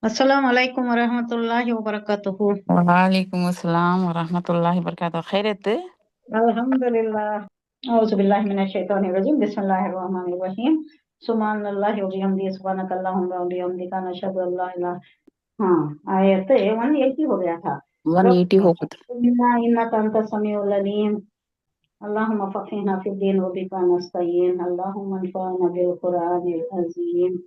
السلام علیکم ورحمۃ اللہ وبرکاتہ۔ وعلیکم السلام ورحمۃ اللہ وبرکاتہ، خیریت؟ الحمدللہ، اعوذ باللہ من الشیطان الرجیم، بسم اللہ الرحمن الرحیم، سبحان اللہ وبحمدہ، سبحانک اللہم وبحمدک، نشہد ان لا الہ۔ ہاں، آیت 180 ہو گیا تھا۔ 180 ہو گیا تھا۔ انک انت السمیع العلیم، اللہم فقہنا فی الدین وبک نستعین، اللہم انفعنا بالقرآن العظیم،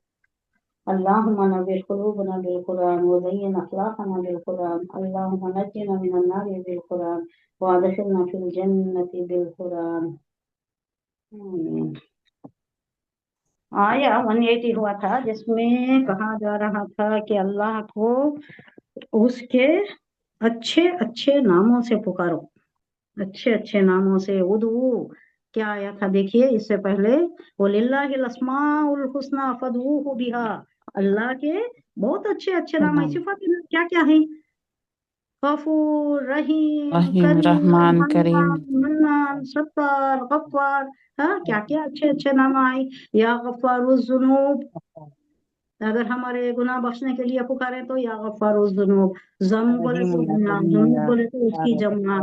اللهم نور قلوبنا بالقرآن وزين أخلاقنا بالقرآن، اللهم نجنا من النار بالقرآن وادخلنا في الجنة بالقرآن، آمین۔ آیا 180 ہوا تھا جس میں کہا جا رہا تھا کہ اللہ کو اس کے اچھے اچھے ناموں سے پکارو، اچھے اچھے ناموں سے ادعو۔ کیا آیا تھا دیکھیے اس سے پہلے، وَلِلَّهِ الْأَسْمَاءُ الْحُسْنَىٰ فَادْعُوهُ بِهَا، اللہ کے بہت اچھے اچھے نام ہیں۔ صفات کیا کیا ہیں؟ غفور، رحیم، رحیم، کریم، رحمان، کریم، حنان، منان، ستار، غفار۔ ہاں، کیا کیا اچھے اچھے نام آئے۔ یا غفار الذنوب، اگر ہمارے گناہ بخشنے کے لیے پکارے تو یا غفار الذنوب، ذنب بولے رحیم تو یا گناہ، کریم ذنوب یا بولے تو اس کی جمع۔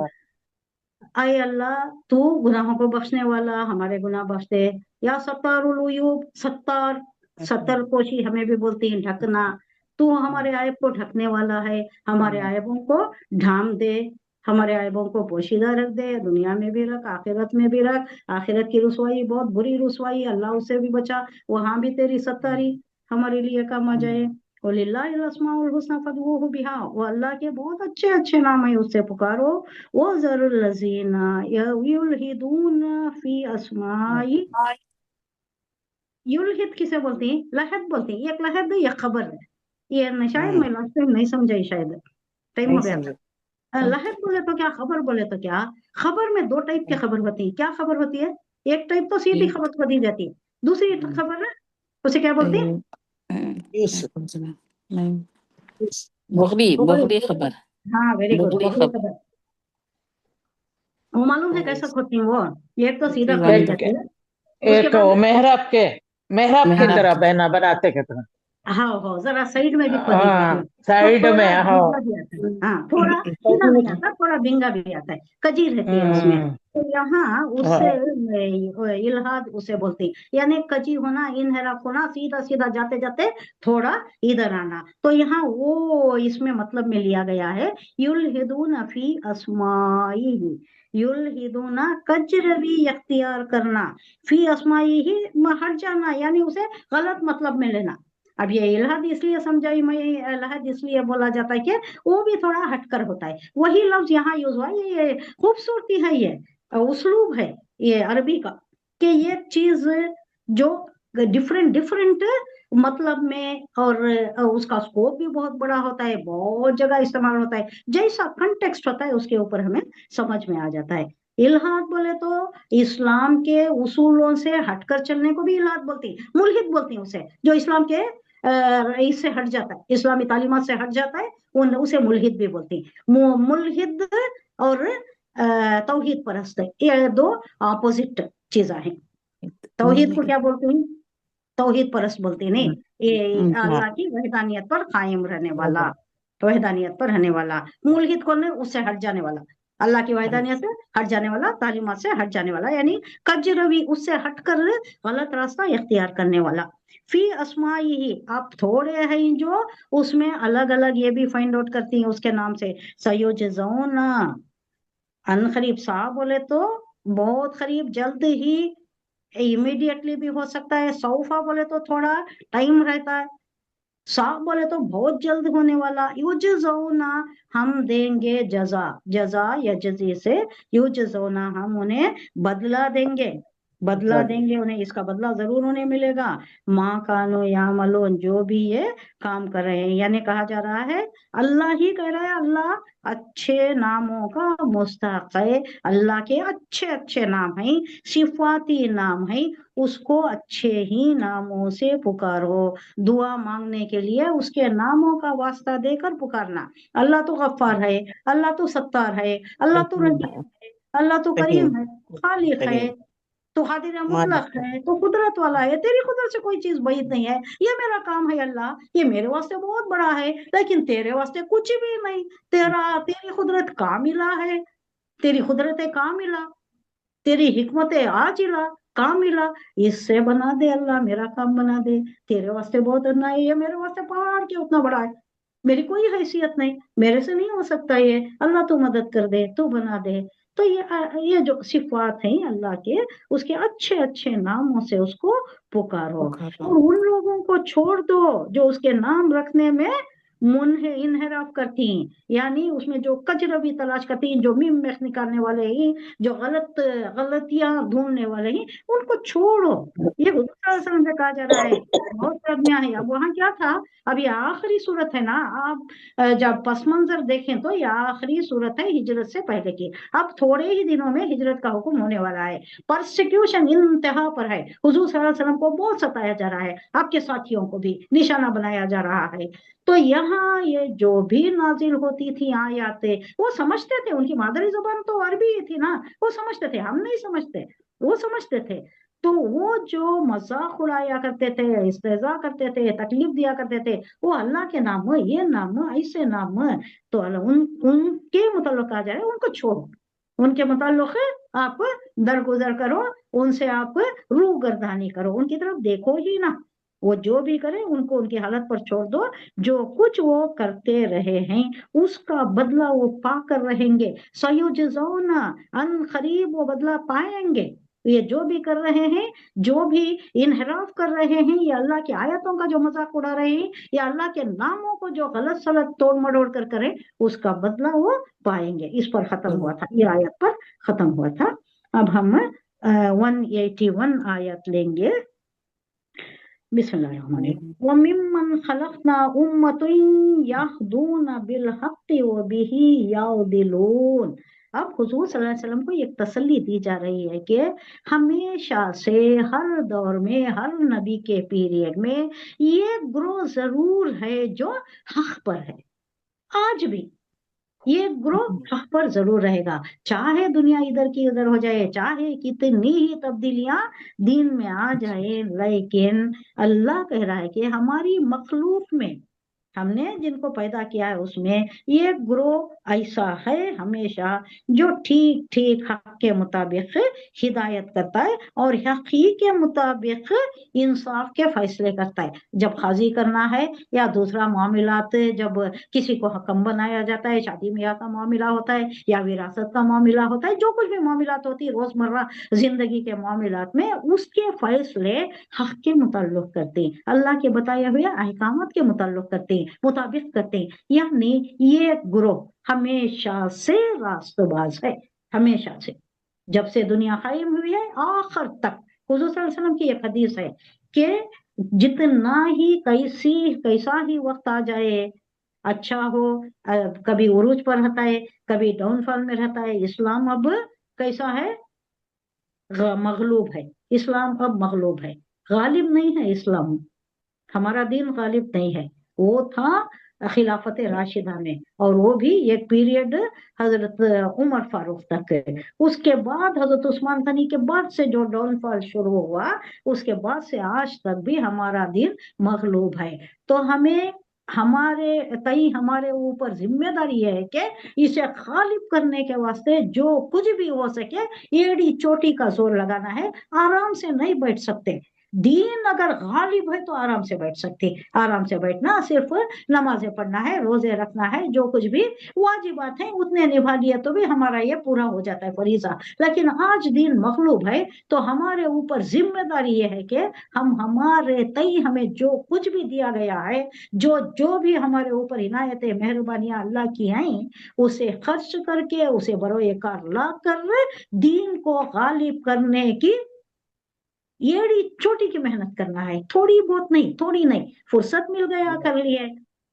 اے اللہ تو گناہوں کو بخشنے والا، ہمارے گناہ بخش دے۔ یا ستار العیوب، ستار، ستر پوشی ہمیں بھی بولتی ہیں، ڈھکنا۔ تو ہمارے عیب کو ڈھکنے والا ہے، ہمارے عیبوں کو ڈھانپ دے، ہمارے عیبوں کو پوشیدہ رکھ دے، دنیا میں بھی رکھ، آخرت میں بھی رکھ۔ آخرت کی رسوائی بہت بری رسوائی، اللہ اس سے بھی بچا، وہاں بھی تیری ستاری ہمارے لیے کام آ جائے۔ وَلِلَّهِ الْأَسْمَاءُ الْحُسْنَىٰ فَادْعُوهُ بِهَا، وہ اللہ کے بہت اچھے اچھے نام ہیں، اس سے پکارو۔ وَذَرُوا الَّذِينَ يُلْحِدُونَ فِي أَسْمَائِهِ، یلحد کسے بولتے ہیں؟ لحد بولتے ہیں۔ ایک لحد ہے، ایک خبر ہے۔ یہ شاید میں لاسٹ ٹائم نہیں سمجھائی، شاید ٹائم ہو گیا تھا۔ لحد بولے تو کیا، خبر بولے تو کیا؟ خبر میں دو ٹائپ کی خبر ہوتی ہے۔ کیا خبر ہوتی ہے؟ ایک ٹائپ تو سیدھی خبر کو دی جاتی ہے، دوسری خبر ہے اسے کیا بولتے ہیں؟ بغری خبر، ہاں، ویری گڈ، بغری بغری خبر۔ خبر۔ وہ معلوم ہے کیسا ہوتی ہیں وہ؟ ایک تو سیدھا کو دی ایک جاتی ہے، اس کے بعد محراب کی طرح بہنا بناتے کے طرح، ہاں ذرا سائڈ میں بھی کھودی جاتی ہے، تو سائڈ تھوڑا میں بھینگا بھی آتا ہے۔ ہاں، تھوڑا سیدھا نہیں آتا، تھوڑا بھینگا بھی آتا ہے، کجی رہتی ہے اس میں۔ تو یہاں اس سے الہاد اسے بولتے ہیں، یعنی کجی ہونا، انحراف ہونا، سیدھا سیدھا جاتے جاتے تھوڑا ادھر آنا۔ تو یہاں وہ اس میں مطلب میں لیا گیا ہے، یلحدون فی اسمائہ، یلحدون کجروی اختیار کرنا، فی اسمائہ ہٹ جانا، یعنی اسے غلط مطلب میں لینا۔ اب یہ الہاد اس لیے سمجھائی میں، الہاد اس لیے بولا جاتا ہے کہ وہ بھی تھوڑا ہٹ کر ہوتا ہے۔ وہی لفظ یہاں یوز ہوا، یہ خوبصورتی ہے، یہ اسلوب ہے یہ عربی کا، کہ یہ چیز جو ڈفرینٹ مطلب میں، اور اس کا سکوپ بھی بہت بڑا ہوتا ہے، بہت جگہ استعمال ہوتا ہے، جیسا کنٹیکسٹ ہوتا ہے اس کے اوپر ہمیں سمجھ میں آ جاتا ہے۔ الہاد بولے تو اسلام کے اصولوں سے ہٹ کر چلنے کو بھی الہاد بولتے ہیں، ملحد بولتے ہیں اسے، جو اسلام کے اس سے ہٹ جاتا ہے، اسلامی تعلیمات سے ہٹ جاتا ہے، اسے ملحد بھی بولتے ہیں۔ ملحد اور توحید پرست، یہ دو اپوزٹ چیزاں ہیں۔ توحید کو کیا بولتے ہیں؟ توحید پرست بولتے ہیں، نہیں، یہ اللہ کی وحدانیت پر قائم رہنے والا، وحدانیت پر رہنے والا۔ ملحد کون ہے؟ اس سے ہٹ جانے والا، اللہ کی وحدانیت سے ہٹ جانے والا، تعلیمات سے ہٹ جانے والا، یعنی کجروی، اس سے ہٹ کر غلط راستہ اختیار کرنے والا۔ فی اسمائی، آپ تھوڑے ہیں جو اس میں الگ الگ یہ بھی فائنڈ آؤٹ کرتی ہیں اس کے نام سے، سیجزون، ان قریب، سا بولے تو بہت قریب، جلد ہی، امیڈیٹلی بھی ہو سکتا ہے، سوفا بولے تو تھوڑا ٹائم رہتا ہے، سا بولے تو بہت جلد ہونے والا۔ یجزونا، ہم دیں گے جزا، جزا یا جزی سے، یجزونا، ہم انہیں بدلہ دیں گے، بدلہ دیں گے انہیں، اس کا بدلہ ضرور انہیں ملے گا۔ ماں کانو یعملون، جو بھی یہ کام کر رہے ہیں، یعنی کہا جا رہا ہے، اللہ ہی کہہ رہا ہے، اللہ اچھے ناموں کا مستحق ہے، اللہ کے اچھے اچھے نام ہیں، صفاتی نام ہیں، اس کو اچھے ہی ناموں سے پکارو۔ دعا مانگنے کے لیے اس کے ناموں کا واسطہ دے کر پکارنا۔ اللہ تو غفار ہے، اللہ تو ستار ہے، اللہ تو رحیم ہے، اللہ تو کریم ہے، خالق ہے، तो हादिर मुतलक है, तो कुदरत वाला है, तेरी कुदरत से कोई चीज بعید नहीं है। ये मेरा काम है अल्लाह, ये मेरे वास्ते बहुत बड़ा है, लेकिन तेरे वास्ते कुछ भी नहीं। तेरी कुदरत कामिला है, तेरी कुदरत कामिला, तेरी हिकमत आजिला कामिला, इससे बना दे अल्लाह, मेरा काम बना दे। तेरे वास्ते बहुत इतना है, ये मेरे वास्ते पहाड़ के उतना बड़ा है, मेरी कोई हैसियत नहीं, मेरे से नहीं हो सकता ये, अल्लाह तू मदद कर दे, तू बना दे। तो ये जो सिफात है अल्लाह के, उसके अच्छे अच्छे नामों से उसको पुकारो, और उन लोगों को छोड़ दो जो उसके नाम रखने में इनहराफ करती हैं, यानी उसमें जो कजरवी तलाश करती हैं, जो मीम में निकालने वाले हैं, जो गलतियां ढूंढने वाले हैं, उनको छोड़ो। ये हुजूर सल्लल्लाहु अलैहि वसल्लम से कहा जा रहा है, बहुत आदमियां हैं। अब वहां क्या था, अब ये आखिरी सूरत है ना, आप जब पस मंजर देखें तो ये आखिरी सूरत है हिजरत से पहले की। अब थोड़े ही दिनों में हिजरत का हुक्म होने वाला है, परसिक्यूशन इंतहा पर है, हुजूर सल्लल्लाहु अलैहि वसल्लम को बहुत सताया जा रहा है, आपके साथियों को भी निशाना बनाया जा रहा है। तो यहाँ ये जो भी नाजिल होती थी आयातें, वो समझते थे, उनकी मादरी जुबान तो अरबी ही थी ना, वो समझते थे, हम नहीं समझते, वो समझते थे। तो वो जो मजाक उड़ाया करते थे, इस्तेजा करते थे, तकलीफ दिया करते थे, वो अल्लाह के नाम, ये नाम, ऐसे नाम, तो उनके मुताल्लिक कहा जा रहा है, उनको छोड़ो, उनके मुताल्लिक आप दरगुजर करो, उनसे आप रूगर्दानी करो, उनकी तरफ देखो ही ना। वो जो भी करे उनको उनकी हालत पर छोड़ दो, जो कुछ वो करते रहे हैं उसका बदला वो पाकर रहेंगे। सयुजज़ौना अन करीब वो बदला पाएंगे। ये जो भी कर रहे हैं, जो भी इनहराफ कर रहे हैं, ये अल्लाह की आयतों का जो मजाक उड़ा रहे हैं, या अल्लाह के नामों को जो गलत सलत तोड़ मरोड़ कर करे, उसका बदला वो पाएंगे। इस पर खत्म हुआ था, ये आयत पर खत्म हुआ था। अब हम 181 आयत लेंगे। बिस्मिल्लाहिर्रहमानिर्रहीम। वमिम्मन खलक़ना उम्मतुन यहदूना बिल हक़्क़ि व बिही यअदिलून। अब हुजूर सल्लल्लाहु अलैहि वसल्लम को एक तसल्ली दी जा रही है कि हमेशा से, हर दौर में, हर नबी के पीरियड में ये ग्रोह जरूर है जो हक पर है। आज भी ये ग्रोह हक पर जरूर रहेगा, चाहे दुनिया इधर की उधर हो जाए, चाहे कितनी ही तब्दीलियां दीन में आ जाए, लेकिन अल्लाह कह रहा है कि हमारी मखलूक में, हमने जिनको पैदा किया है उसमें ये ग्रोह ऐसा है हमेशा, जो ठीक ठीक हक के मुताबिक हिदायत करता है और हक ही के मुताबिक इंसाफ के फैसले करता है। जब काजी करना है या दूसरा मामलात, जब किसी को हकम बनाया जाता है, शादी ब्याह का मामला होता है या विरासत का मामला होता है, जो कुछ भी मामलात होती है रोजमर्रा जिंदगी के मामलात में, उसके फैसले हक के मुताल्लुक करते हैं, अल्लाह के बताए हुए अहकामात के मुताल्लुक करते हैं, मुताबिक करते हैं। यानी ये ग्रोह हमेशा से रास्तबाज है, हमेशा से, जब से दुनिया कायम हुई है आखिर तक। हुजूर सल्लल्लाहु अलैहि वसल्लम की एक हदीस है कि जितना ही कैसा ही वक्त आ जाए, अच्छा हो, कभी उरूज पर रहता है, कभी डाउनफॉल में रहता है, इस्लाम अब कैसा है, मगलूब है। इस्लाम अब मगलूब है, गालिब नहीं है इस्लाम, हमारा दीन गालिब नहीं है। वो था खिलाफत राशिदा में, और वो भी एक पीरियड हजरत उमर फारूक तक है। उसके बाद हजरत उस्मान गनी के बाद से जो डाउनफॉल शुरू हुआ, उसके बाद से आज तक भी हमारा दीन मगलूब है। तो हमें हमारे ऊपर जिम्मेदारी है कि इसे गालिब करने के वास्ते जो कुछ भी हो सके एड़ी चोटी का जोर लगाना है। आराम से नहीं बैठ सकते, दीन अगर गालिब है तो आराम से बैठ सकते, आराम से बैठना, सिर्फ नमाजें पढ़ना है, रोजे रखना है, जो कुछ भी वाजिबात है उतने निभा लिए तो भी हमारा ये पूरा हो जाता है फरीजा। लेकिन आज दीन मखलूब है, तो हमारे ऊपर जिम्मेदारी ये है कि हम हमारे तई हमें जो कुछ भी दिया गया है, जो जो भी हमारे ऊपर इनायतें मेहरबानियां अल्लाह की हैं, उसे खर्च करके, उसे बरोए कार ला कर दीन को गालिब करने की एड़ी चोटी की मेहनत करना है। थोड़ी बहुत नहीं, थोड़ी नहीं, फुर्सत मिल गया कर लिए,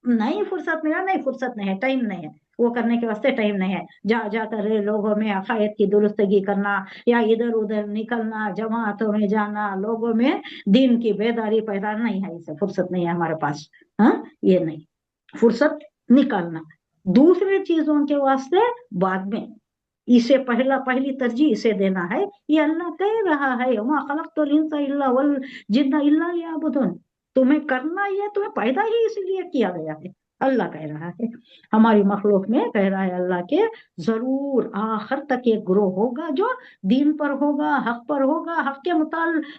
नहीं फुर्सत मिला, नहीं फुर्सत नहीं है, टाइम नहीं है, वो करने के वास्ते टाइम नहीं है। जा जाकर लोगों में अकायद की दुरुस्तगी करना, या इधर उधर निकलना, जमातों में जाना, लोगों में दीन की बेदारी पैदा नहीं है, इसे फुर्सत नहीं है हमारे पास। हाँ, ये नहीं, फुर्सत निकालना दूसरे चीजों के वास्ते बाद में, इसे पहली तरजीह इसे देना है। ये अल्लाह कह रहा है वमा खलक़तुल इंसा इल्ला वल जिन्ना इल्ला लियअबुदून, तुम्हें करना ये, तुम्हें पैदा ही इसलिए किया गया है। अल्लाह कह रहा है, हमारी मखलूक में कह रहा है अल्लाह के जरूर आखिर तक एक ग्रोह होगा जो दीन पर होगा, हक पर होगा, हक के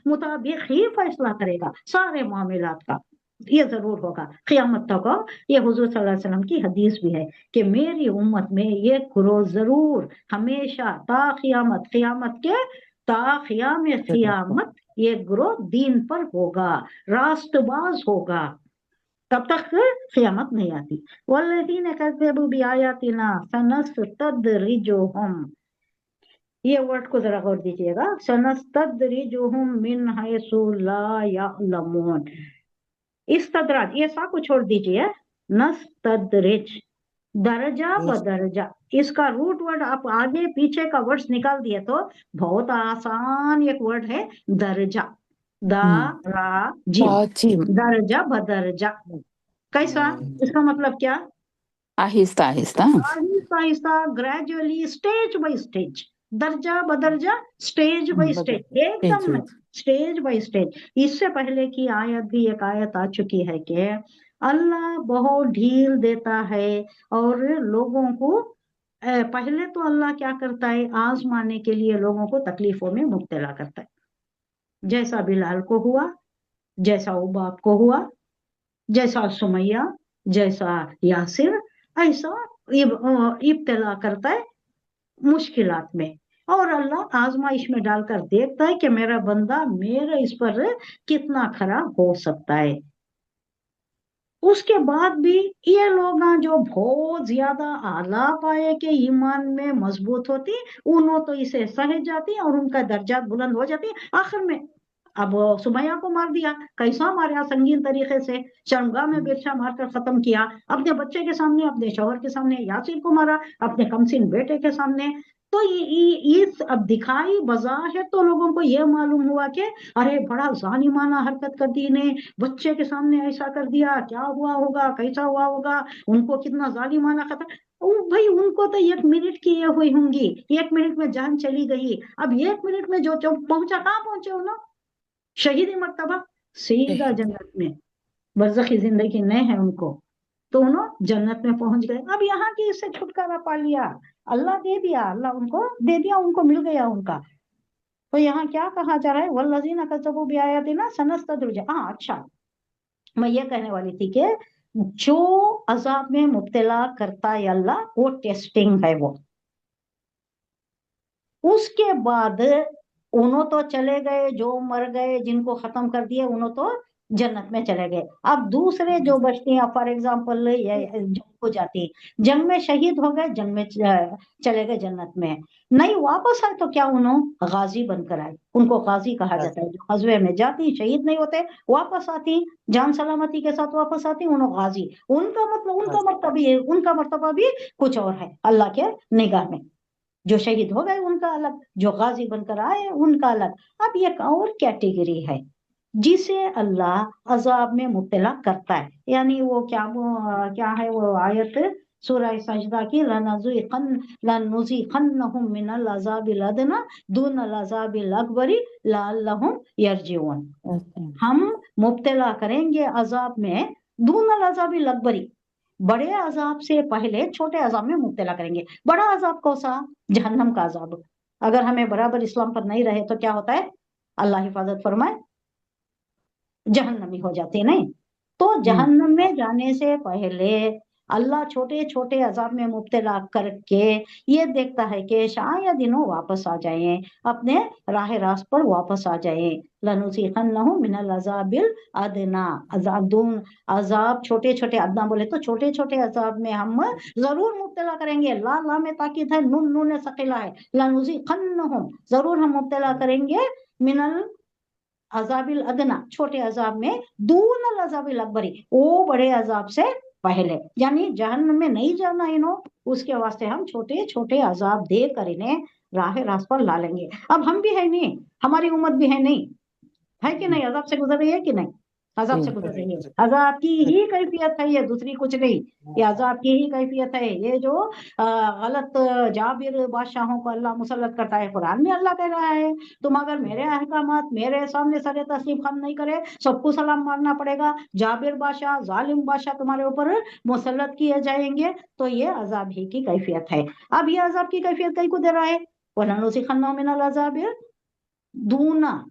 मुताबिक ही फैसला करेगा सारे मामलात का, ये जरूर होगा क़यामत तक। ये हुजूर सल्लल्लाहु अलैहि वसल्लम की हदीस भी है कि मेरी उम्मत में ये ग्रोह जरूर हमेशा ता क़यामत के ता क़यामत ये ग्रोह दीन पर होगा, रास्तबाज होगा, तब तक क़यामत नहीं आती। वल्लज़ीना कज़्ज़बू बिआयातिना सनस्तद्रिजुहुम, ये वर्ड को जरा गौर दीजिएगा, सनस्तद्रिजुहुम मिन हैसु ला यअलमून। इस्तदराज, ये सा को छोड़ दीजिए, नस्तदरिज दर्जा बदर्जा, इसका रूट वर्ड आप आगे पीछे का वर्ड्स निकाल दिए तो बहुत आसान एक वर्ड है दर्जा, दाराजिम, दर्जा बदर्जा। कैसा, इसका मतलब क्या, Aahista Aahista Aahista Aahista, gradually, stage by stage, दर्जा बदर्जा, स्टेज बाय स्टेज, एकदम स्टेज बाय स्टेज। इससे पहले की आयत भी एक आयत आ चुकी है कि अल्लाह बहुत ढील देता है और लोगों को पहले तो अल्लाह क्या करता है, आजमाने के लिए लोगों को तकलीफों में मुब्तला करता है, जैसा बिलाल को हुआ, जैसा उबाब को हुआ, जैसा सुमैया, जैसा यासिर, ऐसा इब्तला करता है मुश्किलात में, और अल्लाह आजमाइश में डालकर देखता है कि मेरा बंदा मेरा इस पर कितना खरा हो सकता है। उसके बाद भी ये लोग जो बहुत ज्यादा आला पाए के ईमान में मजबूत होती, उन्होंने तो इसे सह जाती और उनका दर्जा बुलंद हो जाती। आखिर में अब सुमैया को मार दिया, कैसा मारा, संगीन तरीके से शर्मगाह में बिरछा मारकर खत्म किया, अपने बच्चे के सामने, अपने शौहर के सामने। यासीर को मारा अपने कमसिन बेटे के सामने। तो इस अब दिखाई बज़ाहिर तो लोगों को यह मालूम हुआ कि अरे बड़ा जालिमाना हरकत कर दी ने, बच्चे के सामने ऐसा कर दिया, क्या हुआ होगा, कैसा हुआ होगा, उनको कितना जालिमाना खतर। भाई उनको तो 1 मिनट की ये हुई होंगी, 1 मिनट में जान चली गई। अब 1 मिनट में जो पहुंचा, कहाँ पहुंचे उन्होंने, शहीदी मर्तबा, सीधा जन्नत में, बरज़खी जिंदगी नहीं है उनको, तो उन्होंने जन्नत में पहुंच गए। अब यहाँ की इससे छुटकारा पा लिया, अल्लाह दे दिया, अल्लाह उनको दे दिया, उनको मिल गया उनका। तो यहाँ क्या कहा जा रहा है, वल्लज़ीना कज़्ज़बू बिआयातिना सनस्तद्रिजुहुम। हाँ अच्छा, मैं ये कहने वाली थी कि जो अजाब में मुब्तला करता है अल्लाह, वो टेस्टिंग है वो। उसके बाद उन्हों तो चले गए, जो मर गए, जिनको खत्म कर दिया उन्हों तो जन्नत में चले गए। अब दूसरे जो बचते हैं, फॉर एग्जाम्पल जंग हो जाती, जंग में शहीद हो गए, जंग में चले गए जन्नत में, नहीं वापस आए तो क्या उन्होंने गाजी बनकर आए, उनको गाजी कहा जाता है। जो गज़वे में जाती, शहीद नहीं होते, वापस आती, जान सलामती के साथ वापस आती, उन्होंने गाजी। उनका मर्तबा भी कुछ और है अल्लाह के निगाह में। जो शहीद हो गए उनका अलग, जो गाजी बनकर आए उनका अलग। अब एक और कैटेगरी है जिसे अल्लाह अजाब में मुब्तला करता है, यानी वो क्या है वो आयत सूरह सजदा की, लनुज़िक़न्नहुम मिनल अज़ाबिल अदना दूनल अज़ाबिल अकबरी लअल्लहुम यरजिऊन। हम मुब्तला करेंगे अजाब में, दूनल अज़ाबिल अकबरी, बड़े अजाब से पहले छोटे अजाब में मुब्तला करेंगे। बड़ा अजाब कौन सा, जहन्नम का अजाब। अगर हमें बराबर इस्लाम पर नहीं रहे तो क्या होता है, अल्लाह हिफाजत फरमाए, जहन्नमी हो जाते हैं, नहीं तो जहन्नम में जाने से पहले अल्लाह छोटे छोटे अजाब में मुब्तला करके ये देखता है कि शायद इन्हों वापस आ जाए, अपने राह रास्त पर वापस आ जाए। लनुज़िक़न्नहुम मिनल अज़ाबिल अदना, अजाब छोटे छोटे, अदना बोले तो छोटे छोटे अजाब में हम जरूर मुब्तला करेंगे। ला में ताकीद है, नून सकीला है, लनुज़िक़न्नहुम, जरूर हम मुब्तला करेंगे, मिनल अजाबिल अदना, छोटे अजाब में, दूनल अजाबिल अकबरी, वो बड़े अजाब से पहले, यानी जहन्नम में नहीं जाना इन्हों, उसके वास्ते हम छोटे छोटे अजाब दे कर इन्हें राह रास्त पर ला लेंगे। अब हम भी है नहीं, हमारी उम्मत भी है नहीं, है कि नहीं, अजाब से गुजर रही है कि नहीं, अजाब से गुजर रही है। अजाब की ही कैफियत है ये, दूसरी कुछ नहीं, ये अजाब की ही कैफियत है। ये जो गलत जाबिर बादशाहों को अल्लाह मुसल्लत करता है, कुरान में अल्लाह कह रहा है तुम अगर मेरे अहकामात मेरे सामने सरे तस्लीम खान नहीं करे, सबको सलाम मारना पड़ेगा, जाबिर बादशाह जालिम बादशाह तुम्हारे ऊपर मुसल्लत किए जाएंगे, तो ये अजाब ही की कैफियत है। अब ये अजाब की कैफियत कहीं को दे रहा है, वलनुज़िक़न्नहुम मिनल अज़ाबिल दूना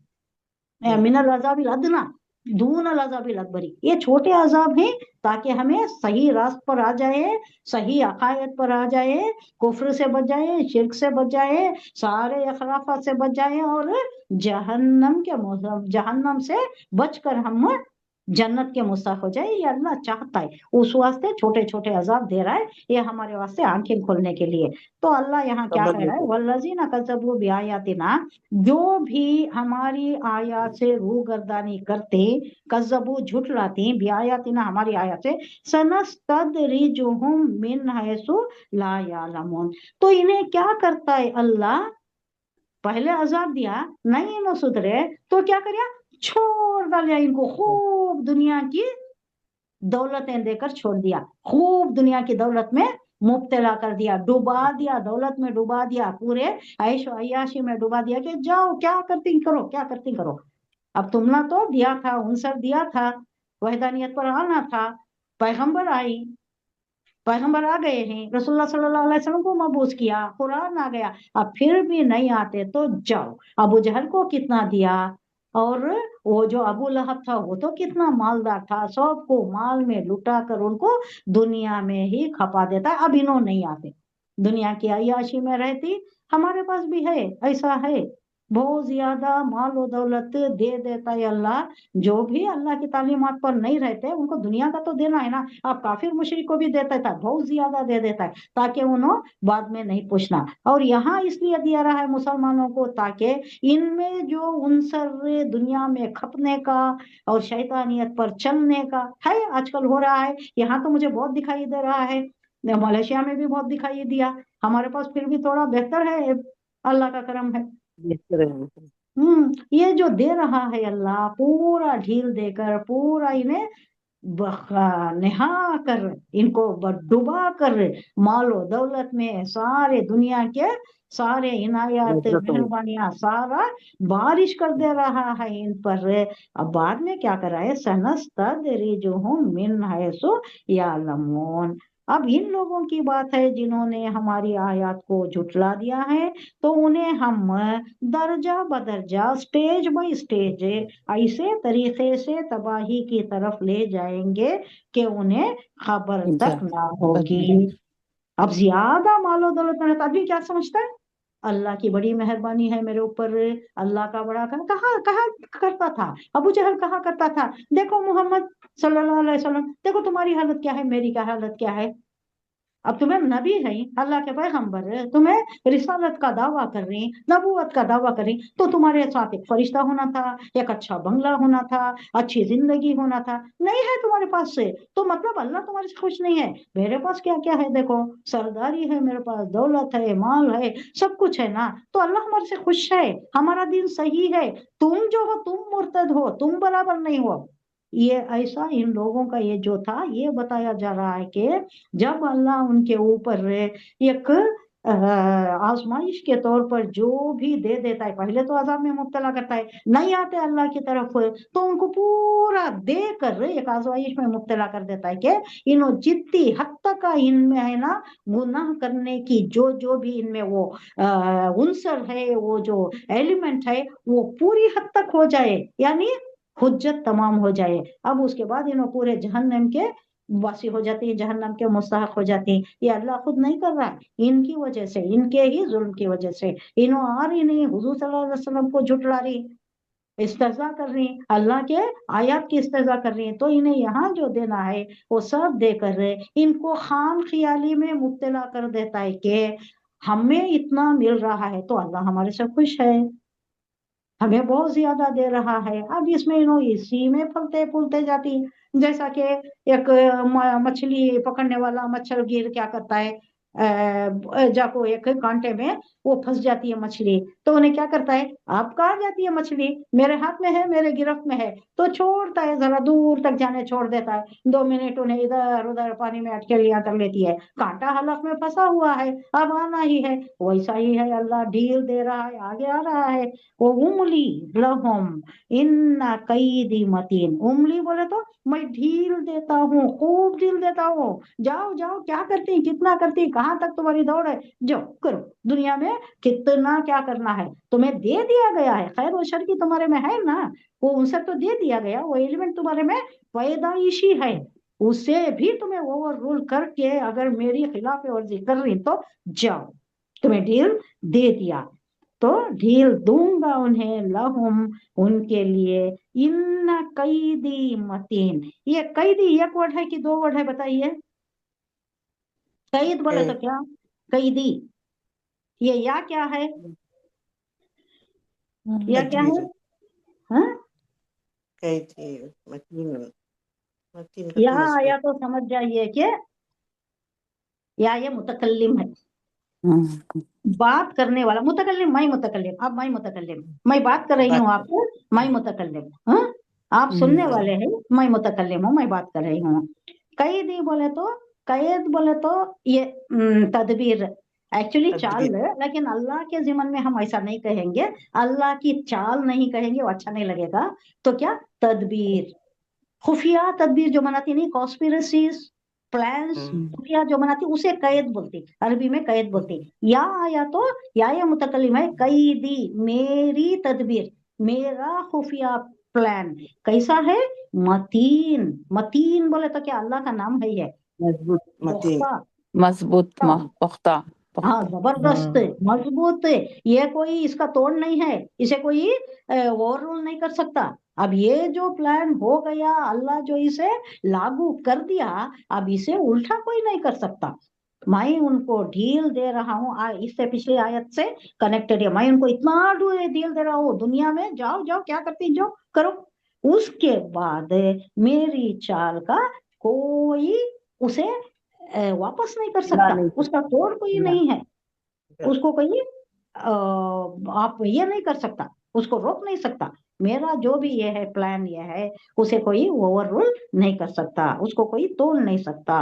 मिनल अज़ाबिल अदना दूनल अज़ाबिल अकबरी। ये छोटे अजाब हैं ताकि हमें सही रास्त पर आ जाए, सही अकायद पर आ जाए, कुफ्र से बच जाए, शिर्क से बच जाए, सारे अखराफात से बच जाए और जहन्नम से बचकर हम जन्नत के मुस्तहक हो जाए। ये अल्लाह चाहता है, उस वास्ते छोटे छोटे अजाब दे रहा है, ये हमारे वास्ते आंखें खोलने के लिए। तो अल्लाह यहाँ क्या कह रहा है, वल्लज़ीना कज़्ज़बू बिआयातिना, जो भी हमारी आयत से रूगर्दानी करते, कज़्ज़बू झुठलाते, बिआयातिना हमारी आयत से, सनस्तदरिजुहुम मिन हैसु ला यालमून, तो इन्हें क्या करता है अल्लाह, पहले अजाब दिया, नहीं न सुधरे तो क्या करिया, छोड़ डालिया इनको, खूब दुनिया की दौलतें देकर छोड़ दिया, खूब दुनिया की दौलत में मुब्तला कर दिया, डुबा दिया, दौलत में डुबा दिया, पूरे ऐशो अय्याशी में डुबा दिया कि जाओ क्या करती करो, क्या करती करो। अब तुमने तो दिया था, उनसर दिया था, वहदानियत पर आना था, पैगंबर आ गए हैं, रसूलुल्लाह सल्लल्लाहु अलैहि वसल्लम को मबूस किया, कुरान आ गया, अब फिर भी नहीं आते तो जाओ। अबू जहल को कितना दिया, और वो जो अबू लहब था वो तो कितना मालदार था, सबको माल में लुटा कर उनको दुनिया में ही खपा देता। अब इन्हों नहीं आते, दुनिया की अय्याशी में रहती, हमारे पास भी है, ऐसा है, बहुत ज्यादा माल और दौलत दे देता है अल्लाह। जो भी अल्लाह की तालीमात पर नहीं रहते उनको दुनिया का तो देना है ना, अब काफिर मुशरिक को भी देता था, बहुत ज्यादा दे देता है ताकि उन्होंने बाद में नहीं पूछना। और यहाँ इसलिए दिया रहा है मुसलमानों को ताकि इनमें जो उनसर दुनिया में खपने का और शैतानियत पर चलने का है, आजकल हो रहा है, यहाँ तो मुझे बहुत दिखाई दे रहा है, मलेशिया में भी बहुत दिखाई दिया, हमारे पास फिर भी थोड़ा बेहतर है, अल्लाह का करम है। ये जो दे रहा है अल्लाह, पूरा ढील देकर, पूरा इन्हें नहा कर, इनको डुबा कर मालो दौलत में, सारे दुनिया के सारे इनायत मेहरबानियां सारा बारिश कर दे रहा है इन पर। अब बाद में क्या कर रहा है, सनस्तदरिजुहुम मिन हैसु यालमून। अब इन लोगों की बात है जिन्होंने हमारी आयत को झुठला दिया है, तो उन्हें हम दर्जा बदर्जा, स्टेज बाय स्टेज, ऐसे तरीके से तबाही की तरफ ले जाएंगे कि उन्हें खबर तक ना होगी। अब ज्यादा मालो दौलत में आदमी क्या समझता है, अल्लाह की बड़ी मेहरबानी है मेरे ऊपर, अल्लाह का बड़ा कहा कहा करता था, अबू जहल कहा करता था, देखो मोहम्मद सल्लल्लाहु अलैहि वसल्लम, देखो तुम्हारी हालत क्या है, मेरी क्या हालत क्या है। अब तुम्हें नबी है, अल्लाह के पैगंबर है, तुम्हें रिसालत का दावा कर रही, नबूवत का दावा कर रही, तो तुम्हारे साथ एक फरिश्ता होना था, एक अच्छा बंगला होना था, अच्छी जिंदगी होना था, नहीं है तुम्हारे पास से, तो मतलब अल्लाह तुम्हारे से खुश नहीं है। मेरे पास क्या क्या है, देखो सरदारी है, मेरे पास दौलत है, माल है, सब कुछ है ना, तो अल्लाह हमारे से खुश है, हमारा दिन सही है, तुम जो हो तुम मुर्तद हो, तुम बराबर नहीं हो। ये ऐसा इन लोगों का ये जो था, ये बताया जा रहा है कि जब अल्लाह उनके ऊपर एक आजमाइश के तौर पर जो भी दे देता है, पहले तो अजाब में मुब्तला करता है, नहीं आते अल्लाह की तरफ तो उनको पूरा दे कर एक आजमाइश में मुब्तला कर देता है कि इन्हों जितनी हद तक इनमें है ना गुनाह करने की जो जो भी इनमें वो उनसर है, वो जो एलिमेंट है, वो पूरी हद तक हो जाए, यानी हुज्जत तमाम हो जाए। अब उसके बाद इन्हों पूरे जहन्नम के वासी हो जाती है, जहन्नम के मुस्तहक हो जाती है। ये अल्लाह खुद नहीं कर रहा है, इनकी वजह से, इनके ही जुल्म की वजह से इन्हों आ रही नहीं, हुजूर सल्लल्लाहु अलैहि वसल्लम को झुठला रही, इस्तेज़ा कर रही, अल्लाह के आयत की इस्तेज़ा कर रही है, तो इन्हें यहाँ जो देना है वो सब देकर इनको खाम ख्याली में मुब्तला कर देता है कि हमें इतना मिल रहा है तो अल्लाह हमारे से खुश है, हमें बहुत ज्यादा दे रहा है। अब इसमें इन्हों इसी में फलते फूलते जाती, जैसा कि एक मछली पकड़ने वाला मच्छर गिर क्या करता है, जाको एक कांटे में वो फंस जाती है मछली, तो उन्हें क्या करता है, आप कहाँ जाती है मछली, मेरे हाथ में है, मेरे गिरफ्त में है, तो छोड़ता है, जरा दूर तक जाने छोड़ देता है, 2 मिनट उन्हें इधर उधर पानी में अटके लिया कर लेती है, कांटा हलक में फंसा हुआ है, अब आना ही है। वैसा ही है, अल्लाह ढील दे रहा है, आगे आ रहा है। वो उमली लहुम इन्ना कैदी मतीन, उमली बोले तो मैं ढील देता हूँ, खूब ढील देता हूँ, जाओ जाओ, क्या करती, कितना करती, कहाँ तक तुम्हारी दौड़ है, जाओ करो, दुनिया में कितना क्या करना है तुम्हें दे दिया गया है, खैर और शर की तुम्हारे में है ना, वो उनसे तो दे दिया गया, वो एलिमेंट तुम्हारे में पैदाइशी है, उसे भी तुम्हें ओवर रूल करके अगर मेरी खिलाफ वर्जी कर रही तो जाओ, तुम्हें ढील दे दिया तो ढील दूंगा उन्हें, लहुम उनके लिए, इन्ना कैदी मतीन। ये कैदी एक वर्ड है कि 2 वर्ड है, बताइए। कैद बोले तो कैद क्या, कैदी, ये या क्या है, या क्या है, तदबीर हाँ? कैद मतीन मतीन का या तो मजबूत। आया तो समझ जाइए कि या ये मुतकल्लिम है, बात करने वाला, मुतकल्लिम, मैं मुतकल्लिम, अब मैं मुतकल्लिम, मैं बात कर रही बात हूँ कर आपसे, मैं मुतकल्लिम, हाँ, आप सुनने वाले हैं, मैं मुतकल्लिम हूँ, मैं बात कर रही हूँ। कैदी बोले तो, कैद बोले तो ये तदबीर, एक्चुअली चाल तदबीर है, लेकिन अल्लाह के जिमन में हम ऐसा नहीं कहेंगे, अल्लाह की चाल नहीं कहेंगे, वो अच्छा नहीं लगेगा, तो क्या, तदबीर, खुफिया तदबीर जो बनाती नहीं, कॉन्स्पिरसीज, प्लान्स, खुफिया जो बनाती उसे कैद बोलती, अरबी में कैद बोलती। या आया तो या ये मुतकल्लिम है, कैदी मेरी तदबीर, मेरा खुफिया प्लान कैसा है, मतीन, मतीन बोले तो क्या अल्लाह का नाम है, ये मजबूत मतीन पुख्ता, मजबूत पुख्ता हाँ पुख्ता। जबरदस्त, मजबूत, ये कोई इसका तोड़ नहीं है, इसे कोई ओवर रूल नहीं कर सकता। अब ये जो प्लान हो गया, अल्लाह जो इसे लागू कर दिया, अब इसे उल्टा कोई नहीं कर सकता। मैं उनको ढील दे रहा हूँ, इससे पिछली आयत से कनेक्टेड है, मैं उनको इतना ढील दे रहा हूँ, दुनिया में जाओ जाओ, क्या करती जो करो, उसके बाद मेरी चाल का कोई उसे वापस नहीं कर ना सकता, नहीं उसका तोड़ कोई ना नहीं है, कर उसको कोई आप ये नहीं कर सकता, उसको रोक नहीं सकता, मेरा जो भी ये है प्लान, ये है, उसे कोई ओवर रूल नहीं कर सकता, उसको कोई तोड़ नहीं सकता।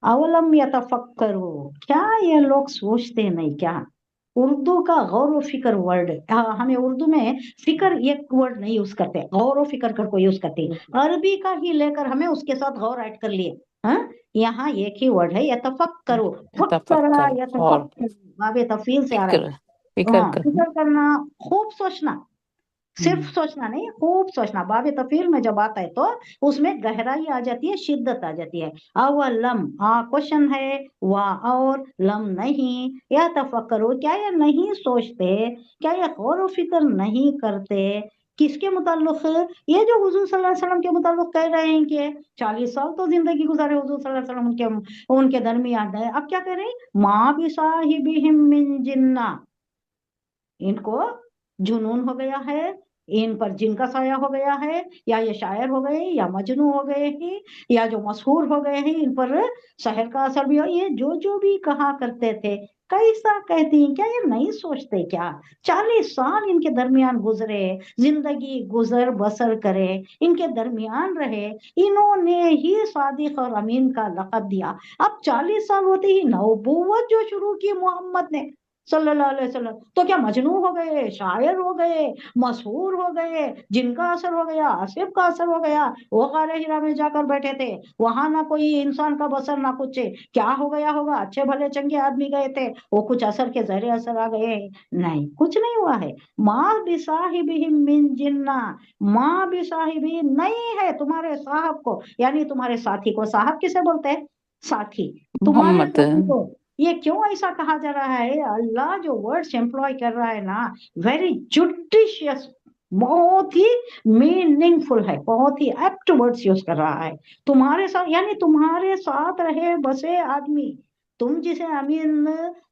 अवलम यतफक्करू, क्या ये लोग सोचते नहीं क्या, उर्दू का गौर व फिक्र वर्ड, हमें उर्दू में फिक्र एक वर्ड नहीं यूज करते, गौर व फिक्र कर को यूज करते, अरबी का ही लेकर हमें उसके साथ गौर ऐड कर लिए, हाँ, यहाँ एक ही वर्ड है, यतफक्करू, फक्करा तफक्कर और यतफक्करू, बाबे तफील से आ रहा फिक्र है, फिक्र हाँ, करना। फिक्र करना, खूब सोचना, सिर्फ सोचना नहीं, खूब सोचना, बाबे तफील में जब आता है तो उसमें गहराई आ जाती है, शिद्दत आ जाती है। अवलम, हाँ क्वेश्चन है, वाह और लम नहीं, या तफक्करो, क्या ये नहीं सोचते, क्या ये गौर व फिक्र नहीं करते, किसके मुताल्लिक, ये जो हुजूर सल्लल्लाहु अलैहि वसल्लम के मुताल्लिक कह रहे हैं कि 40 साल तो जिंदगी गुजारे हुजूर सल्लल्लाहु अलैहि वसल्लम उनके दरमियान है, अब क्या कह रहे हैं, माँ भी साहिबिहिम मिन जिन्ना, इनको जुनून हो गया है, इन पर जिन का साया हो गया है, या ये शायर हो गए, या मजनू हो गए हैं, या जो मशहूर हो गए हैं, इन पर शहर का असर भी हो, ये जो जो भी कहा करते थे, कैसा कहती हैं, क्या ये नहीं सोचते क्या, 40 साल इनके दरमियान गुजरे, जिंदगी गुजर बसर करे, इनके दरमियान रहे, इन्होंने ही सादिक और अमीन का लक़ब दिया, अब 40 साल होते ही नबूवत जो शुरू की मोहम्मद ने सल्लल्लाहु अलैहि वसल्लम, तो क्या मजनू हो गए, शायर हो गए, मशहूर हो गए, जिनका असर हो गया, आसिफ का असर हो गया, वो गारे हिरा में जाकर बैठे थे, वहां ना कोई इंसान का बसर ना कुछ, क्या हो गया होगा, अच्छे भले चंगे आदमी गए थे, वो कुछ असर के जहरे असर आ गए, नहीं कुछ नहीं हुआ है। माँ बिसाहिबिहिम मिन जिन्ना, माँ बिसाहिबी नहीं है तुम्हारे साहब को, यानी तुम्हारे साथी को, साहब किसे बोलते हैं, साथी, तुम्हारे मोहम्मद साथी को, ये क्यों ऐसा कहा जा रहा है, अल्लाह जो वर्ड्स एम्प्लॉय कर रहा है ना, वेरी जुडिशियस, बहुत ही मीनिंगफुल है, बहुत ही एप्ट वर्ड्स यूज कर रहा है, तुम्हारे साथ, यानी तुम्हारे साथ रहे बसे आदमी, तुम जिसे अमीन